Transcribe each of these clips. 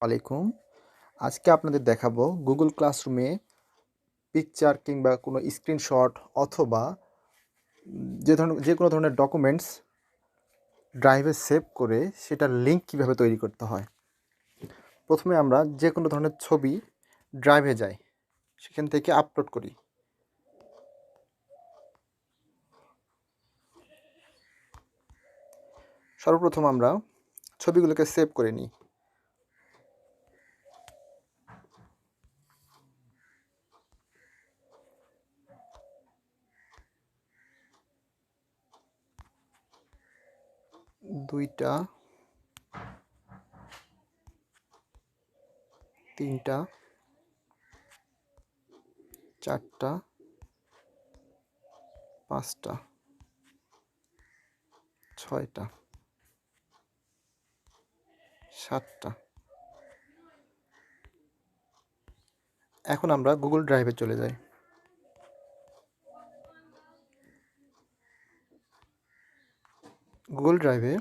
আলাইকুম। আজকে আপনাদের দেখাবো গুগল ক্লাসরুমে পিকচার কিংবা কোনো স্ক্রিনশট অথবা যে কোনো ধরনের ডকুমেন্টস ড্রাইভে সেভ করে সেটার লিঙ্ক কীভাবে তৈরি করতে হয়। প্রথমে আমরা যে কোনো ধরনের ছবি ড্রাইভে যাই, সেখান থেকে আপলোড করি। সর্বপ্রথম আমরা ছবিগুলোকে সেভ করে নিই। দুইটা, তিনটা, চারটা, পাঁচটা, ছয়টা, সাতটা। এখন আমরা গুগল ড্রাইভে চলে যাই। গুগল ড্রাইভে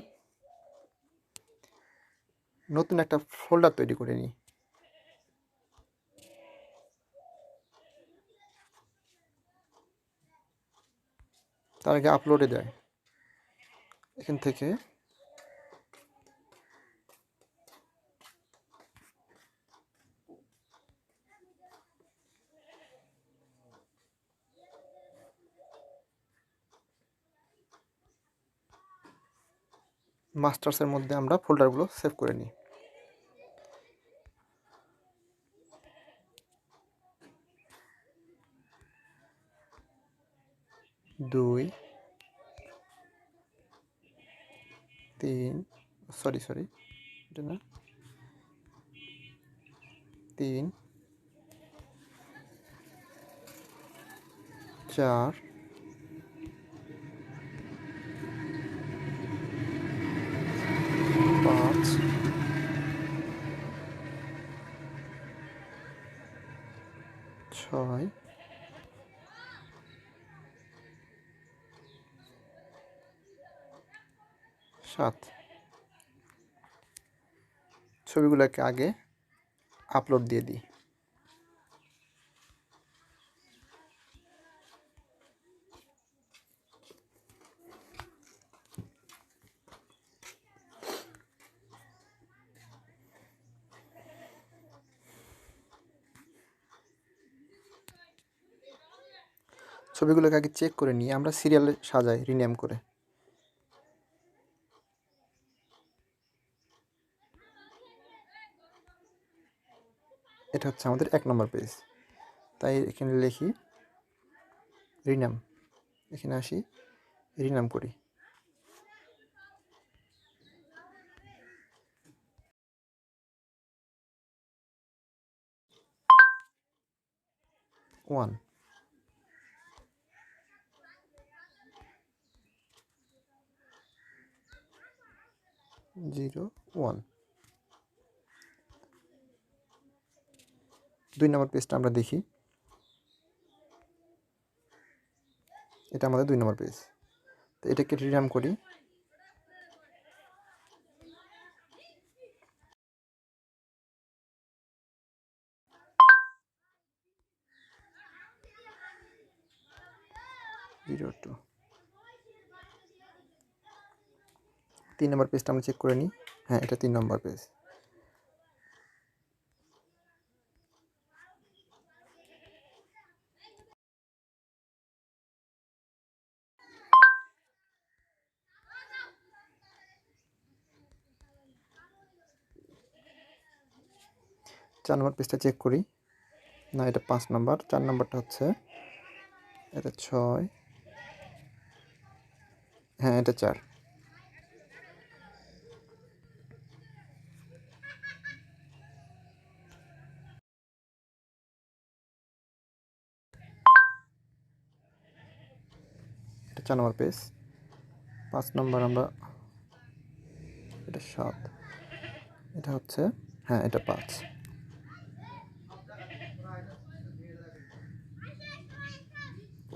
নতুন একটা ফোল্ডার তৈরি করে নিই। তার আগে আপলোডে যায়, এখান থেকে মাস্টার্সের মধ্যে আমরা ফোল্ডারগুলো সেভ করে নিই। দুই, তিন, সরি এটা না, 3, 4, 5, 6, 7। ছবিগুলোকে আগে আপলোড দিয়ে দিই। ছবিগুলোকে আগে চেক করে নিয়ে আমরা সিরিয়ালে সাজাই রিনেম করে। এটা হচ্ছে আমাদের 1 নম্বর পেজ, তাই এখানে লিখি রিনাম, এখানে আসি রিনাম করি। ওয়ান, 0, 1। 2 নম্বর পেজটা আমরা দেখি, এটা আমাদের 2 নম্বর পেজ, তো এটাকে রিনাম করি। Zero two. 3 নম্বর পেজটা আমরা চেক করে নিই। হ্যাঁ, এটা 3 নম্বর পেজ। চার নম্বর পেজটা চেক করি। না, এটা 5 নম্বর। 4 নম্বরটা হচ্ছে এটা 6, হ্যাঁ এটা 4। এটা 4 নম্বর পেজ। 5 নম্বর আমরা, এটা 7, এটা হচ্ছে, হ্যাঁ এটা 5।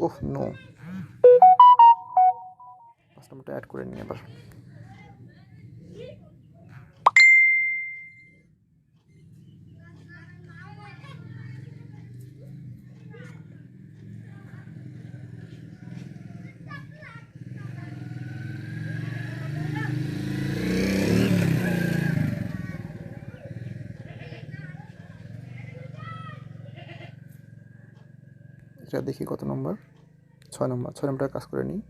ওহ নো, 5 নম্বরটা অ্যাড করে নিই আবার। এটা দেখি কত নম্বর, 6 নম্বর। 6 নম্বরটা কাজ করে নিই।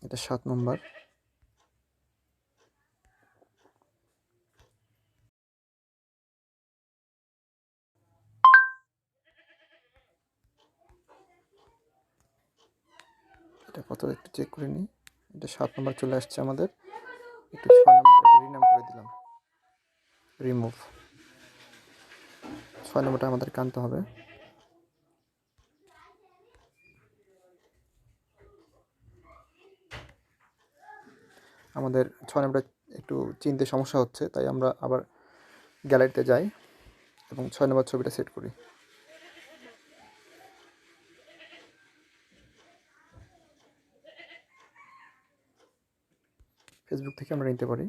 এটা 7 নম্বর। এটা কত একটু চেক করে নিই। এটা 7 নম্বর চলে আসছে আমাদের। একটু 6 নম্বরটা রিনাম করে দিলাম, রিমুভ। 6 নম্বরটা আমাদের আনতে হবে। আমাদের 6 নম্বরটা একটু চিনতে সমস্যা হচ্ছে, তাই আমরা আবার গ্যালারিতে যাই এবং 6 নম্বর ছবিটা সেট করি। ফেসবুক থেকে আমরা নিতে পারি।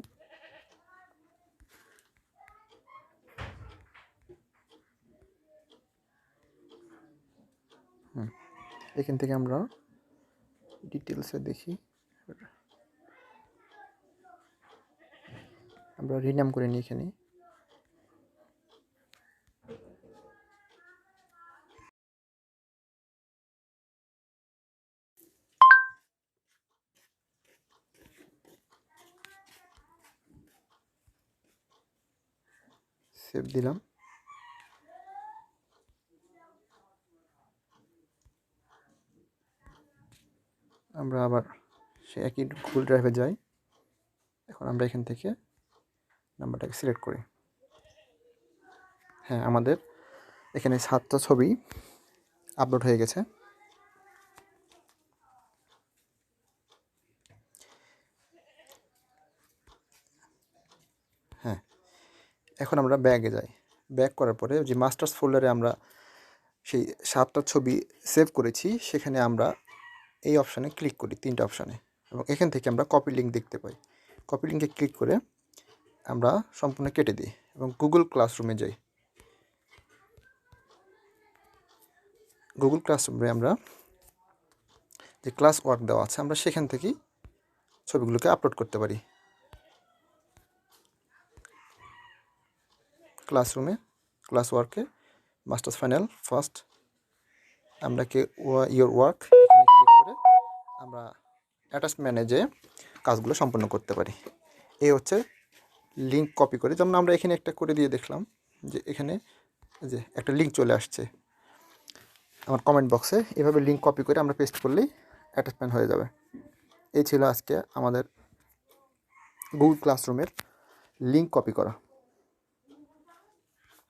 এখান থেকে আমরা ডিটেলসে দেখি, আমরা রিনাম করে নিই এখানে। সেভ দিলাম। আমরা আবার সে একই গুগল ড্রাইভে যাই। এখন আমরা এখান থেকে নাম্বারটাকে সিলেক্ট করি। হ্যাঁ, আমাদের এখানে 7টা ছবি আপলোড হয়ে গেছে। হ্যাঁ, এখন আমরা ব্যাগে যাই। ব্যাক করার পরে যে মাস্টার্স ফোল্ডারে আমরা সেই 7টা ছবি সেভ করেছি, সেখানে আমরা এই অপশানে ক্লিক করি, 3টা অপশানে, এবং এখান থেকে আমরা কপি লিঙ্ক দেখতে পাই। কপি লিঙ্কে ক্লিক করে আমরা সম্পূর্ণ কেটে দিই এবং গুগল ক্লাসরুমে যাই। গুগল ক্লাসরুমে আমরা যে ক্লাস ওয়ার্ক দেওয়া আছে, আমরা সেখান থেকেই ছবিগুলোকে আপলোড করতে পারি। ক্লাসরুমে ক্লাস ওয়ার্কে মাস্টার্স ফাইনাল ফার্স্ট আমরা ইয়োর ওয়ার্ক এখানে ক্লিক করে আমরা অ্যাটাচমেন্টে যেয়ে কাজগুলো সম্পন্ন করতে পারি। এই হচ্ছে লিঙ্ক কপি করে, যেমন আমরা এখানে একটা করে দিয়ে দেখলাম যে এখানে যে একটা লিঙ্ক চলে আসছে আমার কমেন্ট বক্সে। এভাবে লিঙ্ক কপি করে আমরা পেস্ট করলেই অ্যাটাচমেন্ট হয়ে যাবে। এই ছিল আজকে আমাদের গুগল ক্লাসরুমের লিঙ্ক কপি করা।